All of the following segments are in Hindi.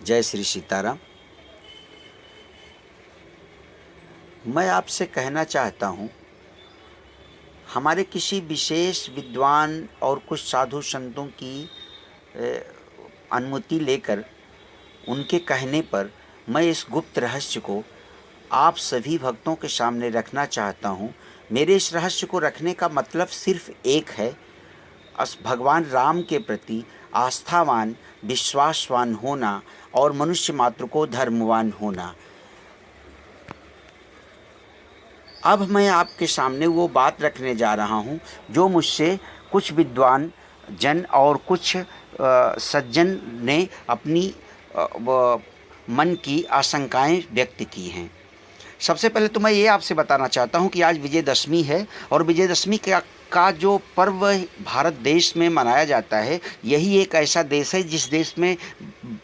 जय श्री सीताराम। मैं आपसे कहना चाहता हूँ, हमारे किसी विशेष विद्वान और कुछ साधु संतों की अनुमति लेकर उनके कहने पर मैं इस गुप्त रहस्य को आप सभी भक्तों के सामने रखना चाहता हूँ। मेरे इस रहस्य को रखने का मतलब सिर्फ एक है, भगवान राम के प्रति आस्थावान विश्वासवान होना और मनुष्य मात्र को धर्मवान होना। अब मैं आपके सामने वो बात रखने जा रहा हूँ जो मुझसे कुछ विद्वान जन और कुछ सज्जन ने अपनी मन की आशंकाएं व्यक्त की हैं। सबसे पहले तो मैं ये आपसे बताना चाहता हूँ कि आज विजयदशमी है और विजयदशमी का जो पर्व भारत देश में मनाया जाता है, यही एक ऐसा देश है जिस देश में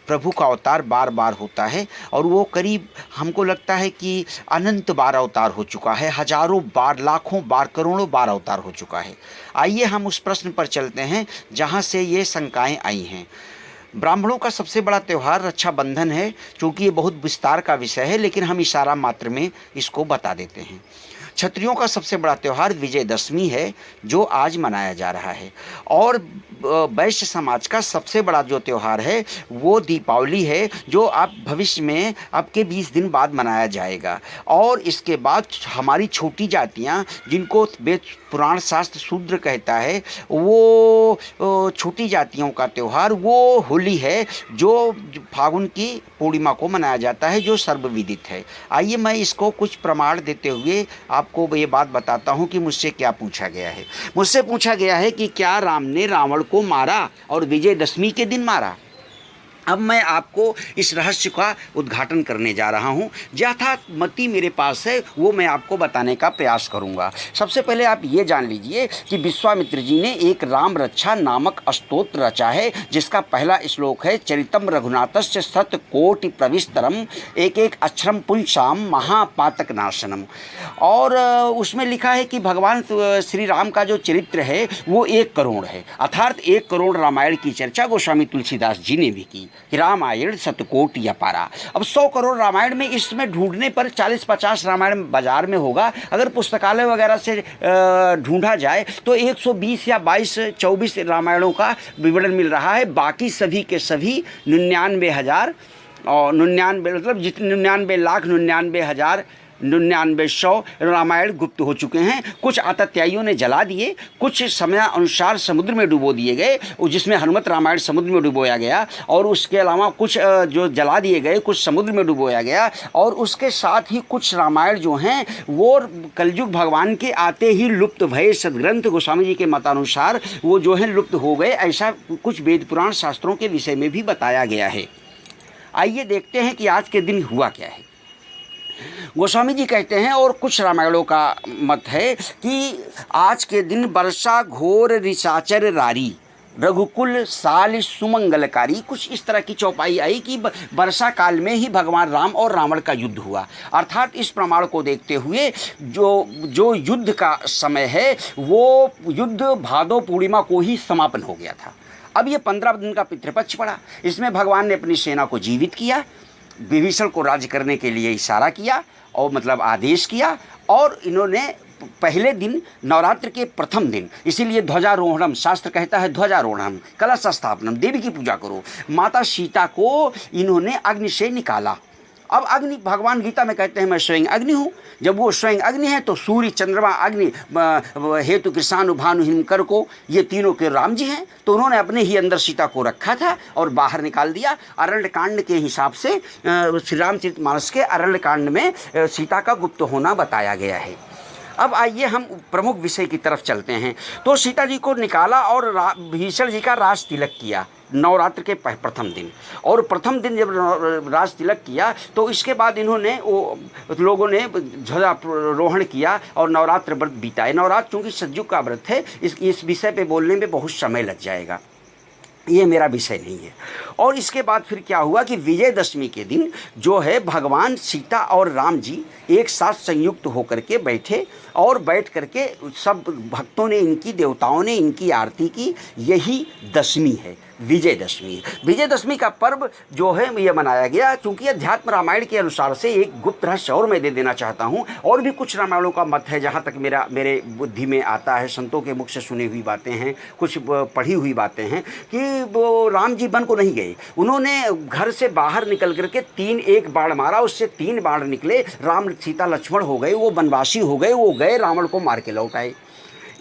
प्रभु का अवतार बार बार होता है और वो करीब हमको लगता है कि अनंत बार अवतार हो चुका है, हजारों बार, लाखों बार, करोड़ों बार अवतार हो चुका है। आइए हम उस प्रश्न पर चलते हैं जहाँ से ये शंकाएँ आई हैं। ब्राह्मणों का सबसे बड़ा त्यौहार रक्षाबंधन है। चूँकि ये बहुत विस्तार का विषय है, लेकिन हम इशारा मात्र में इसको बता देते हैं। क्षत्रियों का सबसे बड़ा त्यौहार विजयदशमी है जो आज मनाया जा रहा है। और वैश्य समाज का सबसे बड़ा जो त्यौहार है वो दीपावली है, जो आप भविष्य में अब के 20 दिन बाद मनाया जाएगा। और इसके बाद हमारी छोटी जातियाँ, जिनको वेद पुराण शास्त्र शूद्र कहता है, वो छोटी जातियों का त्यौहार वो होली है, जो फागुन की पूर्णिमा को मनाया जाता है, जो सर्वविदित है। आइए मैं इसको कुछ प्रमाण देते हुए आपको ये बात बताता हूँ कि मुझसे क्या पूछा गया है। मुझसे पूछा गया है कि क्या राम ने रावण को मारा और विजयदशमी के दिन मारा। अब मैं आपको इस रहस्य का उद्घाटन करने जा रहा हूँ। यथामति मेरे पास है वो मैं आपको बताने का प्रयास करूँगा। सबसे पहले आप ये जान लीजिए कि विश्वामित्र जी ने एक राम रक्षा नामक स्तोत्र रचा है, जिसका पहला श्लोक है चरितम रघुनाथस्य शतकोटि प्रविस्तरम एक एक अक्षरम पुंसाम महापातक नाशनम। और उसमें लिखा है कि भगवान श्री राम का जो चरित्र है वो 1 करोड़ है, अर्थात 1 करोड़ रामायण की चर्चा गोस्वामी तुलसीदास जी ने भी की। रामायण शतकोटि अपारा। अब 100 करोड़ रामायण में इसमें ढूंढने पर 40-50 रामायण बाजार में होगा। अगर पुस्तकालय वगैरह से ढूंढा जाए तो 120 या 22-24 रामायणों का विवरण मिल रहा है। बाकी सभी के सभी 99,000 और 99 मतलब जितने 99,99,99,999 रामायण गुप्त हो चुके हैं। कुछ आतताइयों ने जला दिए, कुछ समय अनुसार समुद्र में डुबो दिए गए, जिसमें हनुमत रामायण समुद्र में डुबोया गया। और उसके अलावा कुछ जो जला दिए गए, कुछ समुद्र में डुबोया गया। और उसके साथ ही कुछ रामायण जो हैं वो कलयुग भगवान के आते ही लुप्त भये सदग्रंथ गोस्वामी जी के मतानुसार वो जो है लुप्त हो गए। ऐसा कुछ वेद पुराण शास्त्रों के विषय में भी बताया गया है। आइए देखते हैं कि आज के दिन हुआ क्या है। गोस्वामी जी कहते हैं और कुछ रामायणों का मत है कि आज के दिन वर्षा घोर रिसाचर रारी रघुकुल साल सुमंगलकारी। कुछ इस तरह की चौपाई आई कि वर्षा काल में ही भगवान राम और रावण का युद्ध हुआ। अर्थात इस प्रमाण को देखते हुए जो युद्ध का समय है वो युद्ध भादो पूर्णिमा को ही समापन हो गया था। अब ये 15 दिन का पितृपक्ष पड़ा। इसमें भगवान ने अपनी सेना को जीवित किया, विभीषण को राज्य करने के लिए इशारा किया और मतलब आदेश किया। और इन्होंने पहले दिन नवरात्र के प्रथम दिन, इसीलिए ध्वजारोहणम, शास्त्र कहता है ध्वजारोहणम, कलश स्थापनम, देवी की पूजा करो। माता सीता को इन्होंने अग्नि से निकाला। अब अग्नि, भगवान गीता में कहते हैं मैं स्वयं अग्नि हूँ। जब वो स्वयं अग्नि है तो सूर्य, चंद्रमा, अग्नि, हेतु, कृषाणु, भानु, हिमकर को, ये तीनों के राम जी हैं। तो उन्होंने अपने ही अंदर सीता को रखा था और बाहर निकाल दिया। अरण्य कांड के हिसाब से श्री रामचरितमानस के अरण्य कांड में सीता का गुप्त होना बताया गया है। अब आइए हम प्रमुख विषय की तरफ चलते हैं। तो सीता जी को निकाला और भीषण जी का राज तिलक किया नवरात्र के प्रथम दिन। और प्रथम दिन जब राज तिलक किया तो इसके बाद इन्होंने लोगों ने ध्वजारोहण किया और नवरात्र व्रत बीताए। नवरात्र चूँकि सतयुग का व्रत है, इस विषय पे बोलने में बहुत समय लग जाएगा। ये मेरा विषय नहीं है। और इसके बाद फिर क्या हुआ कि विजयदशमी के दिन जो है भगवान सीता और राम जी एक साथ संयुक्त होकर के बैठे और बैठ करके सब भक्तों ने इनकी, देवताओं ने इनकी आरती की। यही दशमी है, विजयदशमी है। विजयदशमी का पर्व जो है ये मनाया गया, चूँकि अध्यात्म रामायण के अनुसार से एक गुप्त रहस्य और मैं दे देना चाहता हूँ। और भी कुछ रामायणों का मत है, जहाँ तक मेरे बुद्धि में आता है, संतों के मुख से सुनी हुई बातें हैं, कुछ पढ़ी हुई बातें हैं कि वो राम जी वन को नहीं गए। उन्होंने घर से बाहर निकल करके एक बाण मारा, उससे 3 बाण निकले, राम सीता लक्ष्मण हो गए, वो वनवासी हो गए, वो गए रावण को मार के लौट आए।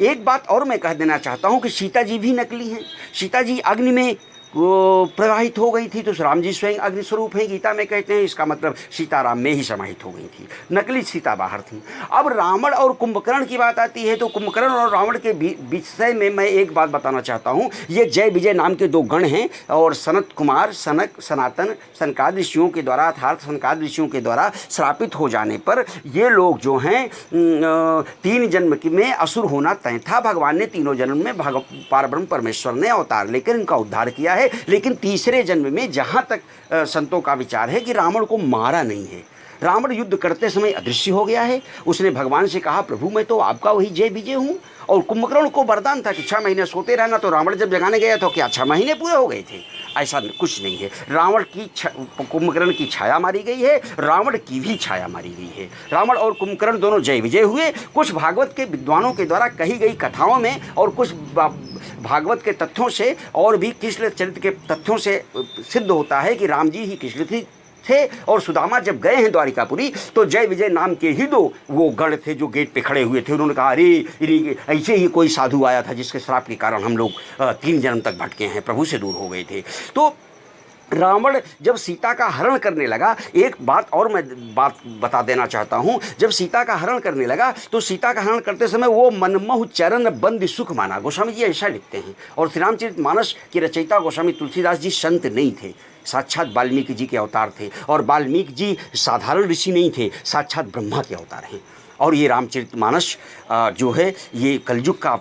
एक बात और मैं कह देना चाहता हूँ कि सीता जी भी नकली हैं। सीता जी अग्नि में वो प्रवाहित हो गई थी, तो राम जी स्वयं अग्नि स्वरूप हैं, गीता में कहते हैं। इसका मतलब सीताराम में ही समाहित हो गई थी, नकली सीता बाहर थी। अब रावण और कुंभकर्ण की बात आती है, तो कुंभकर्ण और रावण के विषय में मैं एक बात बताना चाहता हूँ। ये जय विजय नाम के 2 गण हैं, और सनत कुमार, सनातन, सनकाद ऋषियों के द्वारा, अर्थात सनकाद ऋषियों के द्वारा श्रापित हो जाने पर ये लोग जो हैं 3 जन्म में असुर होना तय था। भगवान ने तीनों जन्म में पारब्रह्म परमेश्वर ने अवतार लेकर इनका उद्धार किया है। लेकिन तीसरे जन्म में जहां तक संतों का विचार है कि रावण को मारा नहीं है। रावण युद्ध करते समय अदृश्य हो गया है। उसने भगवान से कहा, प्रभु मैं तो आपका वही जय विजय हूं। और कुंभकर्ण को वरदान था कि 6 महीने सोते रहना, तो रावण जब जगाने गया तो क्या 6 महीने पूरे हो गए थे? ऐसा कुछ नहीं है। रावण की कुंभकर्ण की छाया मारी गई है, रावण की भी छाया मारी गई है। रावण और कुंभकर्ण दोनों जय विजय हुए। कुछ भागवत के विद्वानों के द्वारा कही गई कथाओं में और कुछ भागवत के तथ्यों से और भी कृष्ण चरित्र के तथ्यों से सिद्ध होता है कि राम जी ही कृष्ण थे। और सुदामा जब गए हैं द्वारिकापुरी, तो जय विजय नाम के ही 2 वो गण थे जो गेट पे खड़े हुए थे। उन्होंने कहा, अरे ऐसे ही कोई साधु आया था जिसके श्राप के कारण हम लोग 3 जन्म तक भटके हैं, प्रभु से दूर हो गए थे। तो रावण जब सीता का हरण करने लगा, एक बात और मैं बता देना चाहता हूँ। जब सीता का हरण करने लगा, तो सीता का हरण करते समय वो मनमोह चरण बंद सुख माना। गोस्वामी जी ऐसा लिखते हैं। और श्री रामचरितमानस के रचयिता गोस्वामी तुलसीदास जी संत नहीं थे, साक्षात वाल्मीकि जी के अवतार थे। और वाल्मीकि जी साधारण ऋषि नहीं थे, साक्षात ब्रह्मा के अवतार हैं। और ये रामचरितमानस जो है ये कलयुग का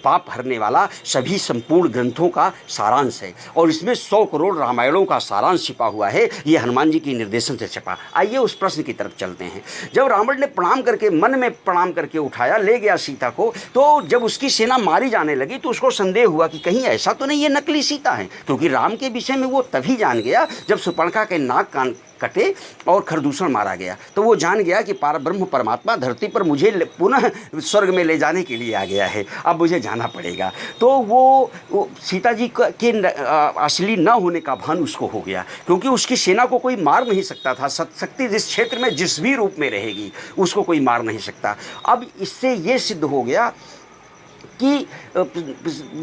पाप हरने वाला सभी संपूर्ण ग्रंथों का सारांश है। और इसमें 100 करोड़ रामायणों का सारांश छिपा हुआ है। ये हनुमान जी के निर्देशन से छिपा। आइए उस प्रश्न की तरफ चलते हैं। जब रावण ने प्रणाम करके, मन में प्रणाम करके उठाया, ले गया सीता को, तो जब उसकी सेना मारी जाने लगी तो उसको संदेह हुआ कि कहीं ऐसा तो नहीं ये नकली सीता है। क्योंकि राम के विषय में वो तभी जान गया जब सुपर्णखा के नाक कान कटे और खरदूषण मारा गया। तो वो जान गया कि पारब्रह्म परमात्मा धरती पर मुझे पुनः स्वर्ग में ले जाने के लिए आ गया है, अब मुझे जाना पड़ेगा। तो वो सीता जी के असली न होने का भान उसको हो गया, क्योंकि उसकी सेना को कोई मार नहीं सकता था। शक्ति जिस क्षेत्र में जिस भी रूप में रहेगी उसको कोई मार नहीं सकता। अब इससे ये सिद्ध हो गया कि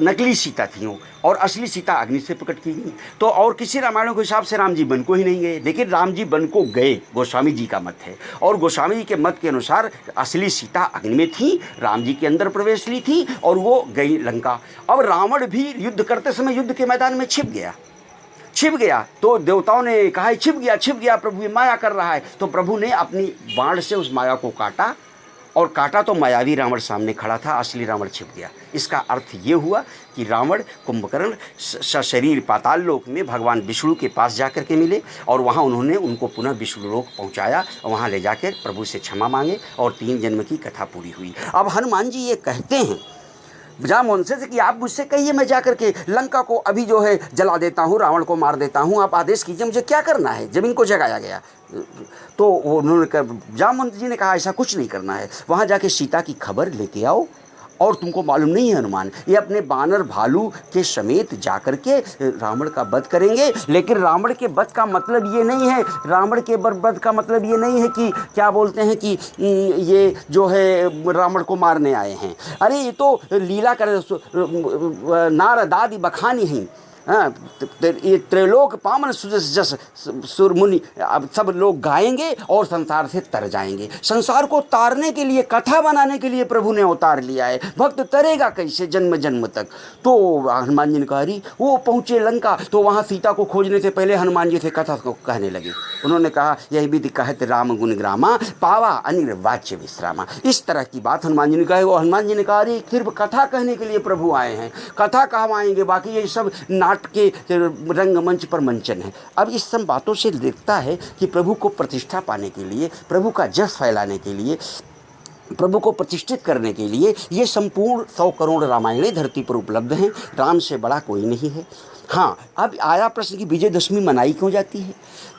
नकली सीता थी वो, और असली सीता अग्नि से प्रकट की गई। तो और किसी रामायणों के हिसाब से राम जी वन को ही नहीं गए, लेकिन राम जी वन को गए, गोस्वामी जी का मत है। और गोस्वामी जी के मत के अनुसार असली सीता अग्नि में थी, राम जी के अंदर प्रवेश ली थी और वो गई लंका। अब रावण भी युद्ध करते समय युद्ध के मैदान में छिप गया। तो देवताओं ने कहा, छिप गया प्रभु, ये माया कर रहा है। तो प्रभु ने अपनी बाण से उस माया को काटा, और काटा तो मायावी रावण सामने खड़ा था, असली रावण छिप गया। इसका अर्थ ये हुआ कि रावण कुंभकर्ण सशरीर पाताल लोक में भगवान विष्णु के पास जाकर के मिले, और वहाँ उन्होंने उनको पुनः विष्णु लोक पहुँचाया, वहाँ ले जाकर प्रभु से क्षमा मांगे, और 3 जन्म की कथा पूरी हुई। अब हनुमान जी ये कहते हैं जामवंत से कि आप मुझसे कहिए, मैं जाकर के लंका को अभी जो है जला देता हूँ, रावण को मार देता हूँ, आप आदेश कीजिए मुझे क्या करना है। जब इनको जगाया गया तो उन्होंने कहा, जामवंत जी ने कहा ऐसा कुछ नहीं करना है, वहाँ जाके सीता की खबर लेके आओ। और तुमको मालूम नहीं है हनुमान, ये अपने बानर भालू के समेत जाकर के रावण का वध करेंगे। लेकिन रावण के वध का मतलब ये नहीं है, रावण के वध का मतलब ये नहीं है कि क्या बोलते हैं कि ये जो है रावण को मारने आए हैं। अरे ये तो लीला कर नारदादि बखानी हैं। हाँ, ये त्रैलोक पावन जस सुरमुनि, अब सब लोग गाएंगे और संसार से तर जाएंगे। संसार को तारने के लिए, कथा बनाने के लिए प्रभु ने अवतार लिया है। भक्त तरेगा कैसे जन्म जन्म तक। तो हनुमान जी ने कहा, वो पहुँचे लंका, तो वहाँ सीता को खोजने से पहले हनुमान जी से कथा को कहने लगे। उन्होंने कहा, यही विधि कहत राम गुण ग्रामा, पावा अनिर्वाच्य विश्रामा। इस तरह की बात हनुमान जी ने कहा। वो हनुमान जी ने कहा, अरे सिर्फ कथा कहने के लिए प्रभु आए हैं, कथा कहवाएंगे, बाकी ये सब नाट के रंगमंच पर मंचन है। अब इस सब बातों से दिखता है कि प्रभु को प्रतिष्ठा पाने के लिए, प्रभु का जश फैलाने के लिए, प्रभु को प्रतिष्ठित करने के लिए ये संपूर्ण 100 करोड़ रामायणें धरती पर उपलब्ध हैं। राम से बड़ा कोई नहीं है। हाँ, अब आया प्रश्न कि विजयदशमी मनाई क्यों जाती है।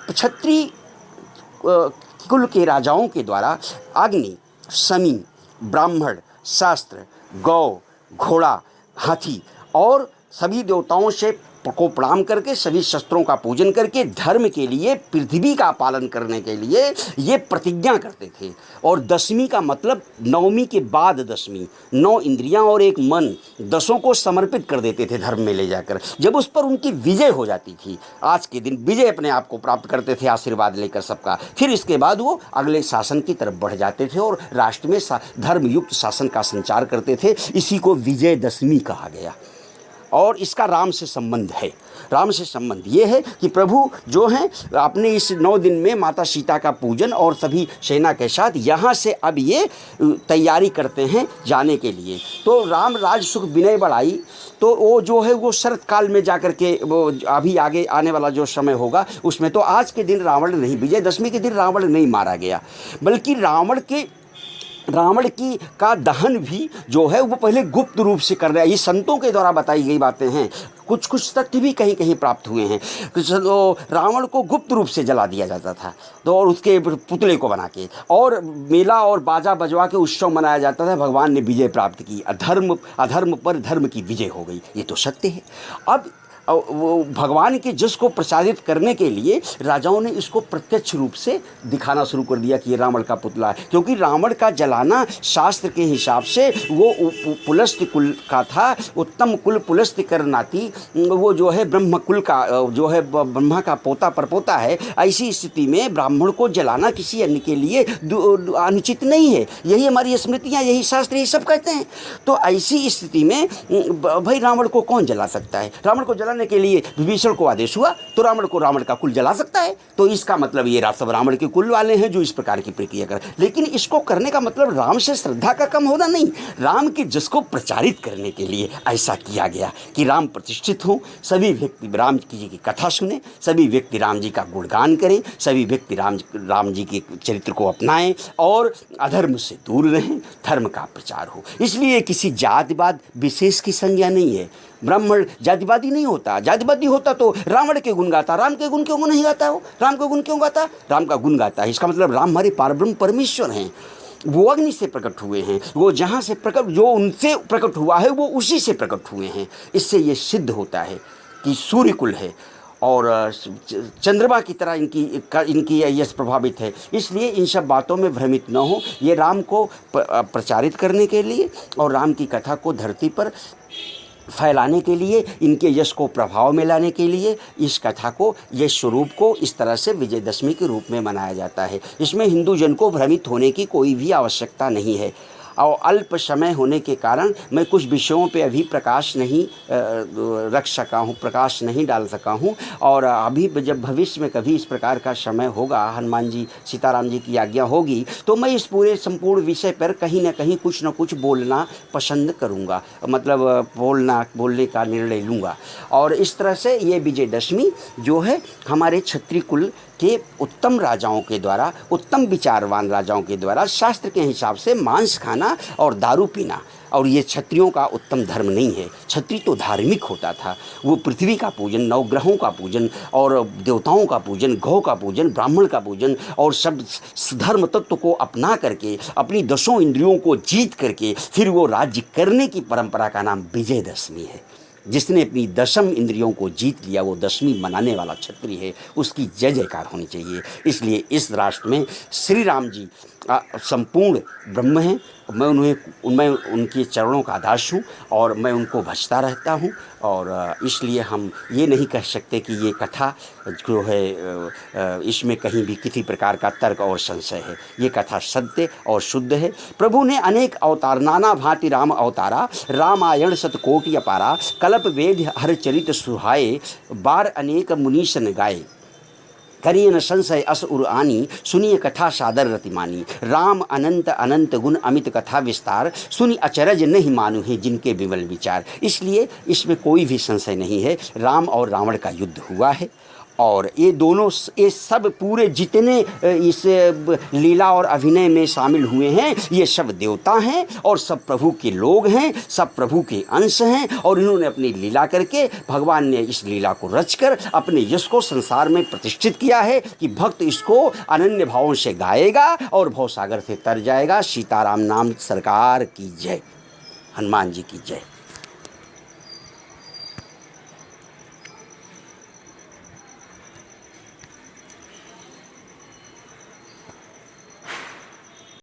क्षत्रिय कुल के राजाओं के द्वारा अग्नि, शमी, ब्राह्मण, शास्त्र, गौ, घोड़ा, हाथी और सभी देवताओं से को प्रणाम करके, सभी शस्त्रों का पूजन करके, धर्म के लिए, पृथ्वी का पालन करने के लिए ये प्रतिज्ञा करते थे। और दशमी का मतलब नवमी के बाद दशमी, 9 इंद्रियां और एक मन, 10 को समर्पित कर देते थे धर्म में ले जाकर। जब उस पर उनकी विजय हो जाती थी, आज के दिन विजय अपने आप को प्राप्त करते थे आशीर्वाद लेकर सबका, फिर इसके बाद वो अगले शासन की तरफ बढ़ जाते थे और राष्ट्र में धर्मयुक्त शासन का संचार करते थे। इसी को विजयदशमी कहा गया। और इसका राम से संबंध है। राम से संबंध ये है कि प्रभु जो हैं अपने इस 9 दिन में माता सीता का पूजन और सभी सेना के साथ यहाँ से अब ये तैयारी करते हैं जाने के लिए। तो राम राज सुख विनय बढ़ाई, तो वो जो है वो शरत काल में जाकर के, वो अभी आगे आने वाला जो समय होगा उसमें, तो आज के दिन रावण नहीं, विजयदशमी के दिन रावण नहीं मारा गया, बल्कि रावण की का दहन भी जो है वो पहले गुप्त रूप से कर रहा है। ये संतों के द्वारा बताई गई बातें हैं। कुछ तथ्य भी कहीं कहीं प्राप्त हुए हैं। तो रावण को गुप्त रूप से जला दिया जाता था, तो और उसके पुतले को बना के, और मेला और बाजा बजवा के उत्सव मनाया जाता था। भगवान ने विजय प्राप्त की, अधर्म पर धर्म की विजय हो गई। ये तो सत्य है। अब वो भगवान के जस को प्रसारित करने के लिए राजाओं ने इसको प्रत्यक्ष रूप से दिखाना शुरू कर दिया कि ये रावण का पुतला है, क्योंकि रावण का जलाना शास्त्र के हिसाब से वो पुलस्त्य कुल का था, उत्तम कुल पुलस्त्य कर नाती, वो जो है ब्रह्म कुल का, जो है ब्रह्मा का पोता परपोता है। ऐसी स्थिति में ब्राह्मण को जलाना किसी अन्य के लिए अनुचित नहीं है। यही हमारी स्मृतियाँ, यही शास्त्र, यही सब कहते हैं। तो ऐसी स्थिति में भाई रावण को कौन जला सकता है। रावण को जलाने के लिए विभीषण को आदेश हुआ, तो रावण को रावण का कुल जला सकता है। तो इसका मतलब ये सब रावण के कुल वाले हैं जो इस प्रकार की प्रक्रिया कर। लेकिन इसको करने का मतलब राम से श्रद्धा का कम होना नहीं, राम के जस को प्रचारित करने के लिए ऐसा किया गया कि राम प्रतिष्ठित हों, सभी व्यक्ति राम जी की कथा सुने, सभी व्यक्ति राम जी का गुणगान करें, सभी व्यक्ति राम जी के चरित्र को अपनाएं और अधर्म से दूर रहें, धर्म का प्रचार हो। इसलिए किसी जातिवाद विशेष की संज्ञा नहीं है। ब्राह्मण जातिवादी नहीं होता। जातिवादी होता तो रावण के गुण गाता, राम के गुण क्यों नहीं गाता हो? राम के गुण क्यों गाता? राम का गुण गाता है। इसका मतलब राम हमारे पारब्रह्म परमेश्वर हैं। वो अग्नि से प्रकट हुए हैं, वो जहाँ से प्रकट, जो उनसे प्रकट हुआ है वो उसी से प्रकट हुए हैं। इससे ये सिद्ध होता है कि सूर्य कुल है और चंद्रमा की तरह इनकी यश प्रभावित है। इसलिए इन सब बातों में भ्रमित न हो। ये राम को प्रचारित करने के लिए और राम की कथा को धरती पर फैलाने के लिए, इनके यश को प्रभाव में लाने के लिए इस कथा को, यश स्वरूप को इस तरह से विजयदशमी के रूप में मनाया जाता है। इसमें हिंदू जन को भ्रमित होने की कोई भी आवश्यकता नहीं है। और अल्प समय होने के कारण मैं कुछ विषयों पे अभी प्रकाश नहीं रख सका हूँ, प्रकाश नहीं डाल सका हूँ। और अभी जब भविष्य में कभी इस प्रकार का समय होगा, हनुमान जी सीताराम जी की आज्ञा होगी, तो मैं इस पूरे संपूर्ण विषय पर कहीं ना कहीं कुछ न कुछ बोलना पसंद करूँगा, मतलब बोलने का निर्णय लूँगा। और इस तरह से ये विजयदशमी जो है हमारे क्षत्रिय कुल के उत्तम राजाओं के द्वारा, उत्तम विचारवान राजाओं के द्वारा शास्त्र के हिसाब से मांस खाना और दारू पीना, और ये क्षत्रियों का उत्तम धर्म नहीं है। क्षत्रिय तो धार्मिक होता था। वो पृथ्वी का पूजन, नवग्रहों का पूजन और देवताओं का पूजन, गौ का पूजन, ब्राह्मण का पूजन और सब धर्म तत्व को अपना करके, अपनी 10 इंद्रियों को जीत करके फिर वो राज्य करने की परंपरा का नाम विजयदशमी है। जिसने अपनी 10 इंद्रियों को जीत लिया वो दशमी मनाने वाला क्षत्रिय है, उसकी जय जयकार होनी चाहिए। इसलिए इस राष्ट्र में श्री राम जी संपूर्ण ब्रह्म हैं। मैं उनके चरणों का दास हूँ और मैं उनको भजता रहता हूँ। और इसलिए हम ये नहीं कह सकते कि ये कथा जो है इसमें कहीं भी किसी प्रकार का तर्क और संशय है। ये कथा सत्य और शुद्ध है। प्रभु ने अनेक अवतार, नाना भांति राम अवतारा, रामायण शतकोटि अपारा, कल्प वेद हर चरित सुहाए, बार अनेक मुनीशन गाए। करिए न संशय अस उर आनी, सुनिए कथा सादर रतिमानी। राम अनंत अनंत गुण अमित कथा विस्तार, सुनि अचरज नहीं मानु है जिनके विमल विचार। इसलिए इसमें कोई भी संशय नहीं है, राम और रावण का युद्ध हुआ है और ये दोनों, ये सब पूरे जितने इस लीला और अभिनय में शामिल हुए हैं ये सब देवता हैं और सब प्रभु के लोग हैं, सब प्रभु के अंश हैं और इन्होंने अपनी लीला करके भगवान ने इस लीला को रचकर अपने यश को संसार में प्रतिष्ठित किया है कि भक्त इसको अनन्य भावों से गाएगा और भवसागर से तर जाएगा। सीताराम नाम सरकार की जय, हनुमान जी की जय।